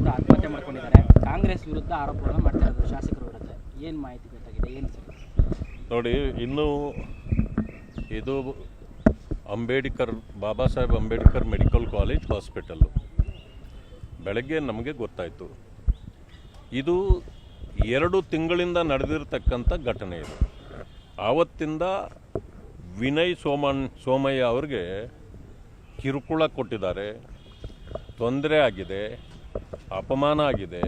ಅವರು ಆತ್ಮಹತ್ಯೆ ಮಾಡ್ಕೊಂಡಿದ್ದಾರೆ. ಕಾಂಗ್ರೆಸ್ ವಿರುದ್ಧ ಆರೋಪಗಳನ್ನು ಮಾಡ್ತಾ ಇರೋದು ಶಾಸಕರ ವಿರುದ್ಧ. ಏನು ಮಾಹಿತಿ ಬೇಕಾಗಿದೆ, ಏನು ಸರ್? ನೋಡಿ, ಇನ್ನು ಇದು Baba Saheb Ambedkar medical college hospital ಬೆಳಗ್ಗೆ ನಮಗೆ ಗೊತ್ತಾಯಿತು. ಇದು 2 ತಿಂಗಳಿಂದ ನಡೆದಿರ್ತಕ್ಕಂಥ ಘಟನೆ ಇದು. ಆವತ್ತಿಂದ ವಿನಯ್ ಸೋಮಯ್ಯ ಅವ್ರಿಗೆ ಕಿರುಕುಳ ಕೊಟ್ಟಿದ್ದಾರೆ, ತೊಂದರೆ ಆಗಿದೆ, ಅಪಮಾನ ಆಗಿದೆ.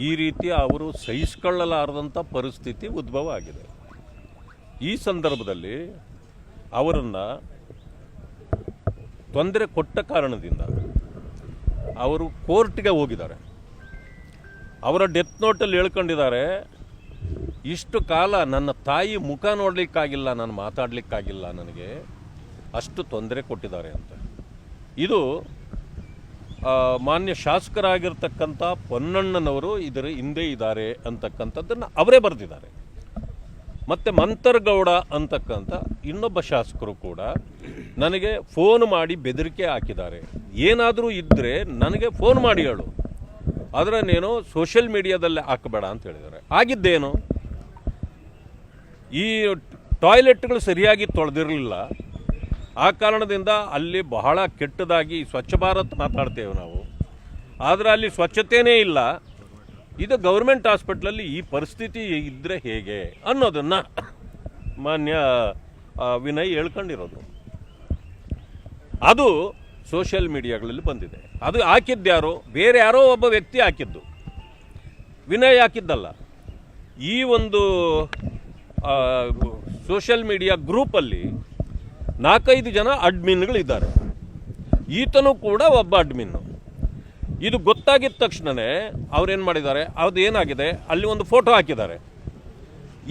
ಈ ರೀತಿ ಅವರು ಸಹಿಸಿಕೊಳ್ಳಲಾರದಂಥ ಪರಿಸ್ಥಿತಿ ಉದ್ಭವ ಆಗಿದೆ. ಈ ಸಂದರ್ಭದಲ್ಲಿ ಅವರನ್ನು ತೊಂದರೆ ಕೊಟ್ಟ ಕಾರಣದಿಂದ ಅವರು ಕೋರ್ಟ್ಗೆ ಹೋಗಿದ್ದಾರೆ. ಅವರ ಡೆತ್ ನೋಟಲ್ಲಿ ಹೇಳ್ಕೊಂಡಿದ್ದಾರೆ, ಇಷ್ಟು ಕಾಲ ನನ್ನ ತಾಯಿ ಮುಖ ನೋಡಲಿಕ್ಕಾಗಿಲ್ಲ, ನಾನು ಮಾತಾಡಲಿಕ್ಕಾಗಿಲ್ಲ, ನನಗೆ ಅಷ್ಟು ತೊಂದರೆ ಕೊಟ್ಟಿದ್ದಾರೆ ಅಂತ. ಇದು ಮಾನ್ಯ ಶಾಸಕರಾಗಿರ್ತಕ್ಕಂಥ ಪೊನ್ನಣ್ಣನವರು ಇದರ ಹಿಂದೆ ಇದ್ದಾರೆ ಅಂತಕ್ಕಂಥದ್ದನ್ನು ಅವರೇ ಬರೆದಿದ್ದಾರೆ. ಮತ್ತು ಮಂತರ್ಗೌಡ ಅಂತಕ್ಕಂಥ ಇನ್ನೊಬ್ಬ ಶಾಸಕರು ಕೂಡ ನನಗೆ ಫೋನ್ ಮಾಡಿ ಬೆದರಿಕೆ ಹಾಕಿದ್ದಾರೆ. ಏನಾದರೂ ಇದ್ದರೆ ನನಗೆ ಫೋನ್ ಮಾಡಿ ಹೇಳು, ಆದರೆ ನೀನು ಸೋಷಿಯಲ್ ಮೀಡಿಯಾದಲ್ಲೇ ಹಾಕಬೇಡ ಅಂತ ಹೇಳಿದ್ದಾರೆ. ಆಗಿದ್ದೇನು, ಈ ಟಾಯ್ಲೆಟ್ಗಳು ಸರಿಯಾಗಿ ತೊಳೆದಿರಲಿಲ್ಲ. ಆ ಕಾರಣದಿಂದ ಅಲ್ಲಿ ಬಹಳ ಕೆಟ್ಟದಾಗಿ ಸ್ವಚ್ಛ ಭಾರತ್ ಮಾತಾಡ್ತೇವೆ ನಾವು, ಆದರೆ ಅಲ್ಲಿ ಸ್ವಚ್ಛತೆಯೇ ಇಲ್ಲ. ಇದು ಗೌರ್ಮೆಂಟ್ ಹಾಸ್ಪಿಟ್ಲಲ್ಲಿ ಈ ಪರಿಸ್ಥಿತಿ ಇದ್ದರೆ ಹೇಗೆ ಅನ್ನೋದನ್ನು ಮಾನ್ಯ ವಿನಯ್ ಹೇಳ್ಕೊಂಡಿರೋದು. ಅದು ಸೋಷಿಯಲ್ ಮೀಡಿಯಾಗಳಲ್ಲಿ ಬಂದಿದೆ. ಅದು ಹಾಕಿದ್ದ್ಯಾರೋ, ಬೇರೆ ಯಾರೋ ಒಬ್ಬ ವ್ಯಕ್ತಿ ಹಾಕಿದ್ದು, ವಿನಯ್ ಹಾಕಿದ್ದಲ್ಲ. ಈ ಒಂದು ಸೋಷಿಯಲ್ ಮೀಡಿಯಾ ಗ್ರೂಪಲ್ಲಿ 4-5 ಜನ ಅಡ್ಮಿನ್ಗಳಿದ್ದಾರೆ. ಈತನೂ ಕೂಡ ಒಬ್ಬ ಅಡ್ಮಿನ್ನು. ಇದು ಗೊತ್ತಾಗಿದ್ದ ತಕ್ಷಣವೇ ಅವ್ರೇನು ಮಾಡಿದ್ದಾರೆ, ಅದು ಏನಾಗಿದೆ, ಅಲ್ಲಿ ಒಂದು ಫೋಟೋ ಹಾಕಿದ್ದಾರೆ.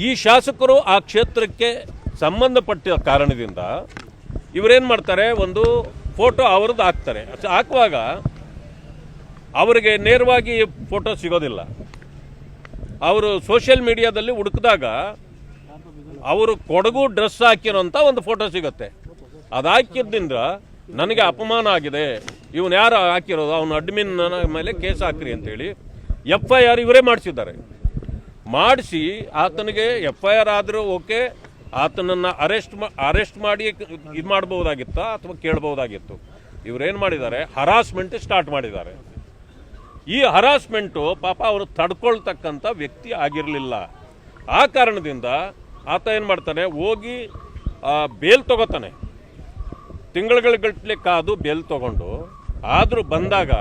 ಈ ಶಾಸಕರು ಆ ಕ್ಷೇತ್ರಕ್ಕೆ ಸಂಬಂಧಪಟ್ಟ ಕಾರಣದಿಂದ ಇವರೇನು ಮಾಡ್ತಾರೆ, ಒಂದು ಫೋಟೋ ಅವ್ರದ್ದು ಹಾಕ್ತಾರೆ. ಹಾಕುವಾಗ ಅವರಿಗೆ ನೇರವಾಗಿ ಫೋಟೋ ಸಿಗೋದಿಲ್ಲ. ಅವರು ಸೋಷಿಯಲ್ ಮೀಡಿಯಾದಲ್ಲಿ ಹುಡುಕಿದಾಗ ಅವರು ಕೊಡಗು ಡ್ರೆಸ್ ಹಾಕಿರೋಂಥ ಒಂದು ಫೋಟೋ ಸಿಗುತ್ತೆ. ಅದು ಹಾಕಿದ್ದರಿಂದ ನನಗೆ ಅಪಮಾನ ಆಗಿದೆ, ಇವನು ಯಾರು ಹಾಕಿರೋದು, ಅವನು ಅಡ್ಮಿನ್ ಮೇಲೆ ಕೇಸ್ ಹಾಕ್ರಿ ಅಂತೇಳಿ FIR ಇವರೇ ಮಾಡಿಸಿದ್ದಾರೆ. ಮಾಡಿಸಿ ಆತನಿಗೆ FIR ಆದರೂ ಓಕೆ, ಆತನನ್ನು ಅರೆಸ್ಟ್ ಮಾಡಿ ಇದು ಮಾಡ್ಬೋದಾಗಿತ್ತಾ ಅಥವಾ ಕೇಳ್ಬೋದಾಗಿತ್ತು. ಇವರೇನು ಮಾಡಿದ್ದಾರೆ, ಹರಾಸ್ಮೆಂಟ್ ಸ್ಟಾರ್ಟ್ ಮಾಡಿದ್ದಾರೆ. ಈ ಹರಾಸ್ಮೆಂಟು ಪಾಪ ಅವರು ತಡ್ಕೊಳ್ತಕ್ಕಂಥ ವ್ಯಕ್ತಿ ಆಗಿರಲಿಲ್ಲ. ಆ ಕಾರಣದಿಂದ ಆತ ಏನು ಮಾಡ್ತಾನೆ, ಹೋಗಿ ಬೇಲ್ ತಗೋತಾನೆ. ತಿಂಗಳುಗಳ ಕಾದು ಬೇಲ್ ತಗೊಂಡು ಆದರೂ ಬಂದಾಗ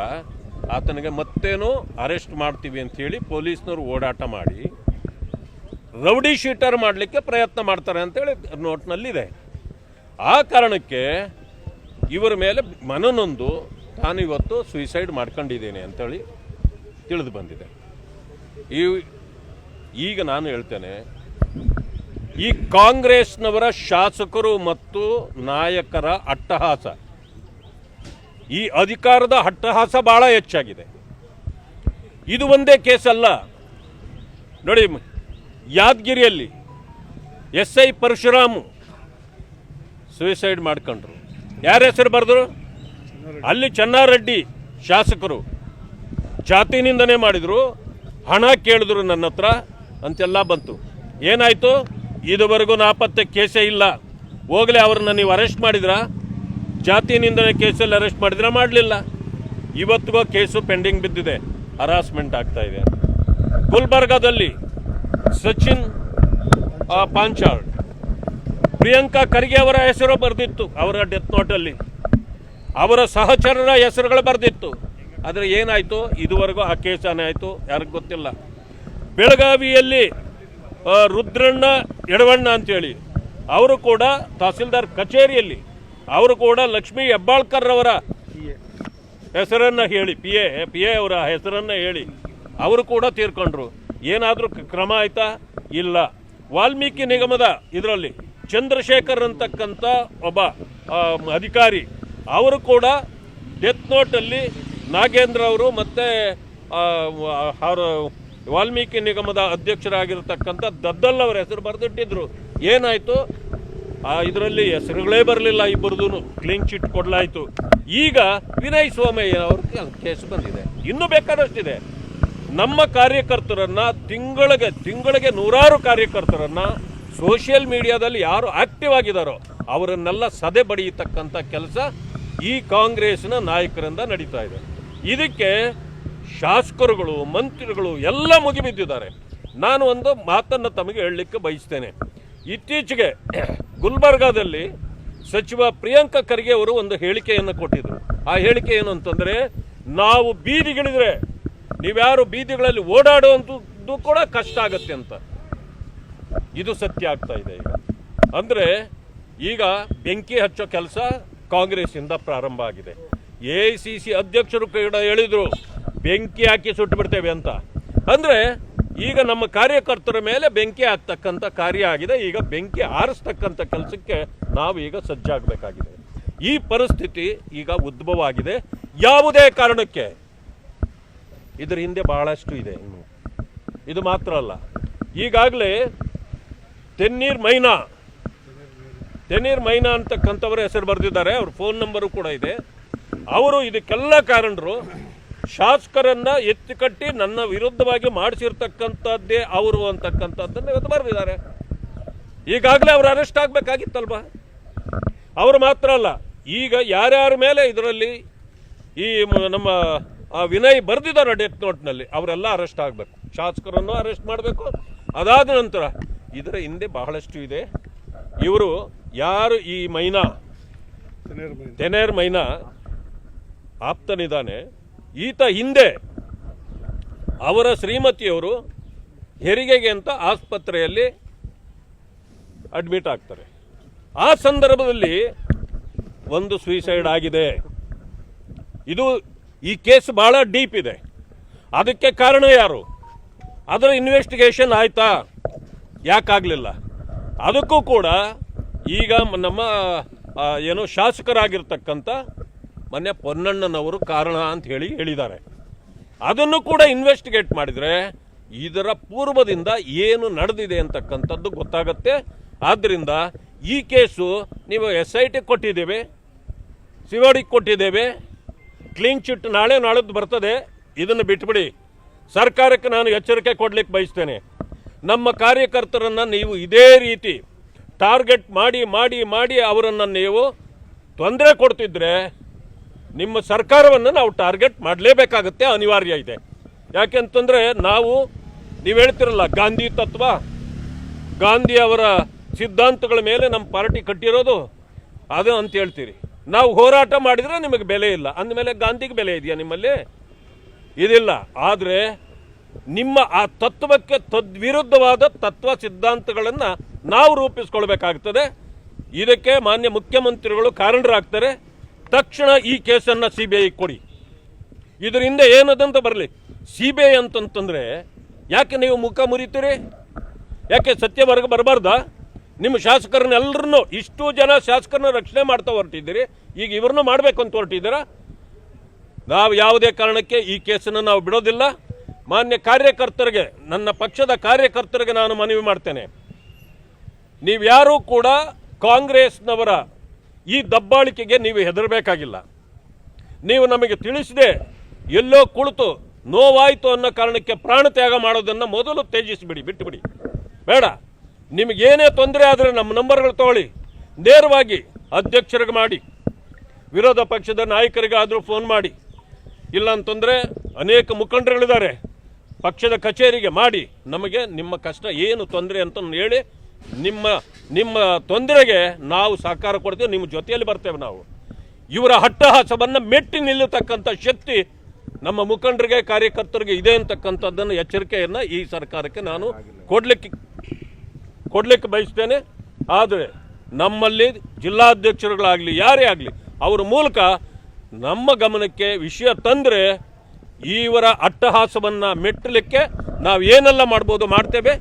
ಆತನಿಗೆ ಮತ್ತೇನು ಅರೆಸ್ಟ್ ಮಾಡ್ತೀವಿ ಅಂಥೇಳಿ ಪೊಲೀಸ್ನವರು ಓಡಾಟ ಮಾಡಿ ರೌಡಿ ಶೀಟರ್ ಮಾಡಲಿಕ್ಕೆ ಪ್ರಯತ್ನ ಮಾಡ್ತಾರೆ ಅಂತೇಳಿ ನೋಟ್ನಲ್ಲಿದೆ. ಆ ಕಾರಣಕ್ಕೆ ಇವರ ಮೇಲೆ ಮನನೊಂದು ತಾನು ಇವತ್ತು ಸುಯಿಸೈಡ್ ಮಾಡ್ಕೊಂಡಿದ್ದೇನೆ ಅಂತೇಳಿ ತಿಳಿದು ಬಂದಿದೆ. ಈಗ ನಾನು ಹೇಳ್ತೇನೆ, ಈ ಕಾಂಗ್ರೆಸ್ನವರ ಶಾಸಕರು ಮತ್ತು ನಾಯಕರ ಅಟ್ಟಹಾಸ, ಈ ಅಧಿಕಾರದ ಅಟ್ಟಹಾಸ ಬಹಳ ಹೆಚ್ಚಾಗಿದೆ. ಇದು ಒಂದೇ ಕೇಸ್ ಅಲ್ಲ. ನೋಡಿ, ಯಾದಗಿರಿಯಲ್ಲಿ SI ಪರಶುರಾಮು ಸುಯಿಸೈಡ್ ಮಾಡ್ಕೊಂಡ್ರು. ಯಾರ ಹೆಸರು ಬರೆದ್ರು? ಅಲ್ಲಿ ಚೆನ್ನಾರೆಡ್ಡಿ ಶಾಸಕರು ಜಾತಿ ನಿಂದನೆ ಮಾಡಿದ್ರು, ಹಣ ಕೇಳಿದ್ರು ನನ್ನ ಹತ್ರ ಅಂತೆಲ್ಲ ಬಂತು. ಏನಾಯಿತು? ಇದುವರೆಗೂ ನಾಪತ್ತೆ ಕೇಸೇ ಇಲ್ಲ. ಹೋಗಲಿ, ಅವ್ರನ್ನ ನೀವು ಅರೆಸ್ಟ್ ಮಾಡಿದ್ರಾ? ಜಾತಿ ನಿಂದನೆ ಕೇಸಲ್ಲಿ ಅರೆಸ್ಟ್ ಮಾಡಿದ್ರಾ? ಮಾಡಲಿಲ್ಲ. ಇವತ್ತಿಗೂ ಕೇಸು ಪೆಂಡಿಂಗ್ ಬಿದ್ದಿದೆ, ಹರಾಸ್ಮೆಂಟ್ ಆಗ್ತಾ ಇದೆ. ಗುಲ್ಬರ್ಗಾದಲ್ಲಿ ಸಚಿನ್ ಪಾಂಚಾಳ್, ಪ್ರಿಯಾಂಕಾ ಖರ್ಗೆ ಅವರ ಹೆಸರು ಬರೆದಿತ್ತು ಅವರ ಡೆತ್ ನೋಟಲ್ಲಿ, ಅವರ ಸಹಚರರ ಹೆಸರುಗಳು ಬರೆದಿತ್ತು. ಆದರೆ ಏನಾಯಿತು? ಇದುವರೆಗೂ ಆ ಕೇಸನೇ ಆಯಿತು, ಯಾರಿಗೂ ಗೊತ್ತಿಲ್ಲ. ಬೆಳಗಾವಿಯಲ್ಲಿ ರುದ್ರಣ್ಣ ಎಡವಣ್ಣ ಅಂತೇಳಿ ಅವರು ಕೂಡ ತಹಸೀಲ್ದಾರ್ ಕಚೇರಿಯಲ್ಲಿ ಅವರು ಕೂಡ ಲಕ್ಷ್ಮೀ ಹೆಬ್ಬಾಳ್ಕರ್ ಅವರ ಹೆಸರನ್ನು ಹೇಳಿ, ಪಿ ಎ ಅವರ ಹೆಸರನ್ನು ಹೇಳಿ ಅವರು ಕೂಡ ತೀರ್ಕೊಂಡ್ರು. ಏನಾದರೂ ಕ್ರಮ ಆಯ್ತಾ? ಇಲ್ಲ. ವಾಲ್ಮೀಕಿ ನಿಗಮದ ಇದರಲ್ಲಿ ಚಂದ್ರಶೇಖರ್ ಅಂತಕ್ಕಂಥ ಒಬ್ಬ ಅಧಿಕಾರಿ, ಅವರು ಕೂಡ ಡೆತ್ ನೋಟಲ್ಲಿ ನಾಗೇಂದ್ರ ಅವರು ಮತ್ತು ಅವರು ವಾಲ್ಮೀಕಿ ನಿಗಮದ ಅಧ್ಯಕ್ಷರಾಗಿರ್ತಕ್ಕಂಥ ದದ್ದಲ್ ಅವರ ಹೆಸರು ಬರೆದಿಟ್ಟಿದ್ರು. ಏನಾಯಿತು? ಇದರಲ್ಲಿ ಹೆಸರುಗಳೇ ಬರಲಿಲ್ಲ, ಇಬ್ಬರದು ಕ್ಲೀನ್ ಚಿಟ್ ಕೊಡಲಾಯಿತು. ಈಗ ವಿನಯ್ ಸೋಮಯ್ಯ ಅವ್ರ ಕೇಸ್ ಬಂದಿದೆ, ಇನ್ನೂ ಬೇಕಾದಷ್ಟಿದೆ. ನಮ್ಮ ಕಾರ್ಯಕರ್ತರನ್ನ ತಿಂಗಳಿಗೆ ನೂರಾರು ಕಾರ್ಯಕರ್ತರನ್ನ ಸೋಷಿಯಲ್ ಮೀಡಿಯಾದಲ್ಲಿ ಯಾರು ಆಕ್ಟಿವ್ ಆಗಿದ್ದಾರೋ ಅವರನ್ನೆಲ್ಲ ಸದೆ ಬಡಿಯತಕ್ಕಂಥ ಕೆಲಸ ಈ ಕಾಂಗ್ರೆಸ್ನ ನಾಯಕರಿಂದ ನಡೀತಾ ಇದೆ. ಇದಕ್ಕೆ ಶಾಸಕರುಗಳು, ಮಂತ್ರಿಗಳು ಎಲ್ಲ ಮುಗಿಬಿದ್ದಿದ್ದಾರೆ. ನಾನು ಒಂದು ಮಾತನ್ನು ತಮಗೆ ಹೇಳಲಿಕ್ಕೆ ಬಯಸ್ತೇನೆ. ಇತ್ತೀಚೆಗೆ ಗುಲ್ಬರ್ಗಾದಲ್ಲಿ ಸಚಿವ ಪ್ರಿಯಾಂಕ ಖರ್ಗೆ ಅವರು ಒಂದು ಹೇಳಿಕೆಯನ್ನು ಕೊಟ್ಟಿದ್ರು. ಆ ಹೇಳಿಕೆ ಏನು ಅಂತಂದರೆ, ನಾವು ಬೀದಿಗಿಳಿದ್ರೆ ನೀವ್ಯಾರು ಬೀದಿಗಳಲ್ಲಿ ಓಡಾಡುವಂಥದ್ದು ಕೂಡ ಕಷ್ಟ ಆಗತ್ತೆ ಅಂತ. ಇದು ಸತ್ಯ ಆಗ್ತಾ ಇದೆ ಈಗ. ಅಂದರೆ ಈಗ ಬೆಂಕಿ ಹಚ್ಚೋ ಕೆಲಸ ಕಾಂಗ್ರೆಸ್ಸಿಂದ ಪ್ರಾರಂಭ ಆಗಿದೆ. AICC ಅಧ್ಯಕ್ಷರು ಕೂಡ ಹೇಳಿದರು ಬೆಂಕಿ ಹಾಕಿ ಸುಟ್ಟು ಬಿಡ್ತೇವೆ ಅಂತ. ಅಂದರೆ ಈಗ ನಮ್ಮ ಕಾರ್ಯಕರ್ತರ ಮೇಲೆ ಬೆಂಕಿ ಹಾಕ್ತಕ್ಕಂಥ ಕಾರ್ಯ ಆಗಿದೆ. ಈಗ ಬೆಂಕಿ ಆರಿಸ್ತಕ್ಕಂಥ ಕೆಲಸಕ್ಕೆ ನಾವು ಈಗ ಸಜ್ಜಾಗಬೇಕಾಗಿದೆ. ಈ ಪರಿಸ್ಥಿತಿ ಈಗ ಉದ್ಭವ ಆಗಿದೆ. ಯಾವುದೇ ಕಾರಣಕ್ಕೆ ಇದರ ಹಿಂದೆ ಬಹಳಷ್ಟು ಇದೆ. ಇದು ಮಾತ್ರ ಅಲ್ಲ, ಈಗಾಗಲೇ ತೆನ್ನೀರ್ ಮೈನಾ ಅಂತಕ್ಕಂಥವ್ರ ಹೆಸರು ಬರೆದಿದ್ದಾರೆ. ಅವ್ರ ಫೋನ್ ನಂಬರು ಕೂಡ ಇದೆ. ಅವರು ಇದಕ್ಕೆಲ್ಲ ಕಾರಣರು ಶಾಸಕರನ್ನ ಎತ್ತಿಕಟ್ಟಿ ನನ್ನ ವಿರುದ್ಧವಾಗಿ ಮಾಡಿಸಿರ್ತಕ್ಕಂಥದ್ದೇ ಅವರು ಅಂತಕ್ಕಂಥದ್ದನ್ನು ಇವತ್ತು ಬರೆದಿದ್ದಾರೆ. ಈಗಾಗಲೇ ಅವರು ಅರೆಸ್ಟ್ ಆಗಬೇಕಾಗಿತ್ತಲ್ವ? ಅವರು ಮಾತ್ರ ಅಲ್ಲ, ಈಗ ಯಾರ್ಯಾರ ಮೇಲೆ ಇದರಲ್ಲಿ ಈ ನಮ್ಮ ವಿನಯ್ ಬರೆದಿದ್ದಾರೆ ಡೆತ್ ನೋಟ್ನಲ್ಲಿ, ಅವರೆಲ್ಲ ಅರೆಸ್ಟ್ ಆಗಬೇಕು. ಶಾಸಕರನ್ನು ಅರೆಸ್ಟ್ ಮಾಡಬೇಕು. ಅದಾದ ನಂತರ ಇದರ ಹಿಂದೆ ಬಹಳಷ್ಟು ಇದೆ. ಇವರು ಯಾರು ಈ ತೆನೇರ್ ಮೈನಾ ಆಪ್ತನಿದ್ದಾನೆ, ಈತ ಹಿಂದೆ ಅವರ ಶ್ರೀಮತಿಯವರು ಹೆರಿಗೆಗೆ ಅಂತ ಆಸ್ಪತ್ರೆಯಲ್ಲಿ ಅಡ್ಮಿಟ್ ಆಗ್ತಾರೆ. ಆ ಸಂದರ್ಭದಲ್ಲಿ ಒಂದು ಸೂಸೈಡ್ ಆಗಿದೆ. ಈ ಕೇಸ್ ಬಹಳ ಡೀಪ್ ಇದೆ. ಅದಕ್ಕೆ ಕಾರಣ ಯಾರು? ಅದರ ಇನ್ವೆಸ್ಟಿಗೇಷನ್ ಆಯ್ತಾ? ಯಾಕಾಗಲಿಲ್ಲ? ಅದಕ್ಕೂ ಕೂಡ ಈಗ ನಮ್ಮ ಶಾಸಕರಾಗಿರ್ತಕ್ಕಂಥ ಮೊನ್ನೆ ಪೊನ್ನಣ್ಣನವರು ಕಾರಣ ಅಂತ ಹೇಳಿದ್ದಾರೆ. ಅದನ್ನು ಕೂಡ ಇನ್ವೆಸ್ಟಿಗೇಟ್ ಮಾಡಿದರೆ ಇದರ ಪೂರ್ವದಿಂದ ಏನು ನಡೆದಿದೆ ಅಂತಕ್ಕಂಥದ್ದು ಗೊತ್ತಾಗತ್ತೆ. ಆದ್ದರಿಂದ ಈ ಕೇಸು ನೀವು SIT ಕೊಟ್ಟಿದ್ದೇವೆ, CID ಕೊಟ್ಟಿದ್ದೇವೆ, ಕ್ಲೀನ್ ಚಿಟ್ ನಾಳೆದ್ದು ಬರ್ತದೆ. ಇದನ್ನು ಬಿಟ್ಬಿಡಿ. ಸರ್ಕಾರಕ್ಕೆ ನಾನು ಎಚ್ಚರಿಕೆ ಕೊಡಲಿಕ್ಕೆ ಬಯಸ್ತೇನೆ. ನಮ್ಮ ಕಾರ್ಯಕರ್ತರನ್ನು ನೀವು ಇದೇ ರೀತಿ ಟಾರ್ಗೆಟ್ ಮಾಡಿ ಅವರನ್ನು ನೀವು ತೊಂದರೆ ಕೊಡ್ತಿದ್ರೆ ನಿಮ್ಮ ಸರ್ಕಾರವನ್ನು ನಾವು ಟಾರ್ಗೆಟ್ ಮಾಡಲೇಬೇಕಾಗುತ್ತೆ, ಅನಿವಾರ್ಯ ಇದೆ. ಯಾಕೆಂತಂದರೆ ನೀವು ಹೇಳ್ತಿರಲ್ಲ ಗಾಂಧಿ ತತ್ವ, ಗಾಂಧಿ ಅವರ ಸಿದ್ಧಾಂತಗಳ ಮೇಲೆ ನಮ್ಮ ಪಾರ್ಟಿ ಕಟ್ಟಿರೋದು ಅದು ಅಂತ ಹೇಳ್ತೀರಿ. ನಾವು ಹೋರಾಟ ಮಾಡಿದರೆ ನಿಮಗೆ ಬೆಲೆ ಇಲ್ಲ, ಅಂದಮೇಲೆ ಗಾಂಧಿಗೆ ಬೆಲೆ ಇದೆಯಾ ನಿಮ್ಮಲ್ಲಿ? ಇದಿಲ್ಲ. ಆದರೆ ನಿಮ್ಮ ಆ ತತ್ವಕ್ಕೆ ತದ್ವಿರುದ್ಧವಾದ ತತ್ವ ಸಿದ್ಧಾಂತಗಳನ್ನು ನಾವು ರೂಪಿಸ್ಕೊಳ್ಬೇಕಾಗ್ತದೆ. ಇದಕ್ಕೆ ಮಾನ್ಯ ಮುಖ್ಯಮಂತ್ರಿಗಳು ಕಾರಣರಾಗ್ತಾರೆ. ತಕ್ಷಣ ಈ ಕೇಸನ್ನು CBI ಕೊಡಿ. ಇದರಿಂದ ಏನದಂತ ಬರಲಿ. CBI ಅಂತಂತಂದರೆ ಯಾಕೆ ನೀವು ಮುಖ ಮುರಿತೀರಿ? ಯಾಕೆ ಸತ್ಯ ಹೊರಗೆ ಬರಬಾರ್ದಾ? ನಿಮ್ಮ ಶಾಸಕರನ್ನೆಲ್ಲರನ್ನೂ ಇಷ್ಟು ಜನ ಶಾಸಕರನ್ನ ರಕ್ಷಣೆ ಮಾಡ್ತಾ ಹೊರಟಿದ್ದೀರಿ, ಈಗ ಇವ್ರನ್ನೂ ಮಾಡಬೇಕು ಅಂತ ಹೊರಟಿದ್ದೀರಾ? ನಾವು ಯಾವುದೇ ಕಾರಣಕ್ಕೆ ಈ ಕೇಸನ್ನು ನಾವು ಬಿಡೋದಿಲ್ಲ. ಮಾನ್ಯ ಕಾರ್ಯಕರ್ತರಿಗೆ, ನನ್ನ ಪಕ್ಷದ ಕಾರ್ಯಕರ್ತರಿಗೆ ನಾನು ಮನವಿ ಮಾಡ್ತೇನೆ, ನೀವ್ಯಾರೂ ಕೂಡ ಕಾಂಗ್ರೆಸ್ನವರ ಈ ದಬ್ಬಾಳಿಕೆಗೆ ನೀವು ಹೆದರಬೇಕಾಗಿಲ್ಲ. ನೀವು ನಮಗೆ ತಿಳಿಸದೆ ಎಲ್ಲೋ ಕುಳಿತು ನೋವಾಯಿತು ಅನ್ನೋ ಕಾರಣಕ್ಕೆ ಪ್ರಾಣ ತ್ಯಾಗ ಮಾಡೋದನ್ನು ಮೊದಲು ತ್ಯಜಿಸಿಬಿಡಿ, ಬಿಟ್ಟುಬಿಡಿ. ಬೇಡ. ನಿಮಗೇನೇ ತೊಂದರೆ ಆದರೆ ನಮ್ಮ ನಂಬರ್ಗಳು ತಗೊಳ್ಳಿ, ನೇರವಾಗಿ ಅಧ್ಯಕ್ಷರಿಗೆ ಮಾಡಿ, ವಿರೋಧ ಪಕ್ಷದ ನಾಯಕರಿಗಾದರೂ ಫೋನ್ ಮಾಡಿ, ಇಲ್ಲ ಅಂತಂದರೆ ಅನೇಕ ಮುಖಂಡರುಗಳಿದ್ದಾರೆ, ಪಕ್ಷದ ಕಚೇರಿಗೆ ಮಾಡಿ ನಮಗೆ ನಿಮ್ಮ ಕಷ್ಟ ಏನು ತೊಂದರೆ ಅಂತ ಹೇಳಿ ನಿಮ್ಮ ತೊಂದರೆಗೆ ನಾವು ಸಹಕಾರ ಕೊಡ್ತೇವೆ, ನಿಮ್ಮ ಜೊತೆಯಲ್ಲಿ ಬರ್ತೇವೆ. ನಾವು ಇವರ ಹಟ್ಟಹಾಸವನ್ನು ಮೆಟ್ಟಿ ನಿಲ್ಲತಕ್ಕಂಥ ಶಕ್ತಿ ನಮ್ಮ ಮುಖಂಡರಿಗೆ, ಕಾರ್ಯಕರ್ತರಿಗೆ ಇದೆ ಅಂತಕ್ಕಂಥದ್ದನ್ನು ಎಚ್ಚರಿಕೆಯನ್ನು ಈ ಸರ್ಕಾರಕ್ಕೆ ನಾನು ಕೊಡಲಿಕ್ಕೆ ಬಯಸ್ತೇನೆ. ಆದರೆ ನಮ್ಮಲ್ಲಿ ಜಿಲ್ಲಾಧ್ಯಕ್ಷರುಗಳಾಗಲಿ ಯಾರೇ ಆಗಲಿ ಅವರ ಮೂಲಕ ನಮ್ಮ ಗಮನಕ್ಕೆ ವಿಷಯ ತಂದರೆ ಇವರ ಅಟ್ಟಹಾಸವನ್ನು ಮೆಟ್ಟಲಿಕ್ಕೆ ನಾವು ಏನೆಲ್ಲ ಮಾಡ್ಬೋದು ಮಾಡ್ತೇವೆ.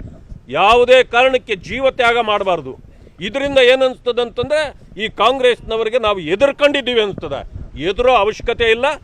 ಯಾವುದೇ ಕಾರಣಕ್ಕೆ ಜೀವ ತ್ಯಾಗ ಮಾಡಬಾರ್ದು. ಇದರಿಂದ ಏನನ್ನಿಸ್ತದೆ ಅಂತಂದರೆ ಈ ಕಾಂಗ್ರೆಸ್ನವರಿಗೆ ನಾವು ಎದುರ್ಕೊಂಡಿದ್ದೀವಿ ಅನಿಸ್ತದೆ. ಎದುರೋ ಅವಶ್ಯಕತೆ ಇಲ್ಲ.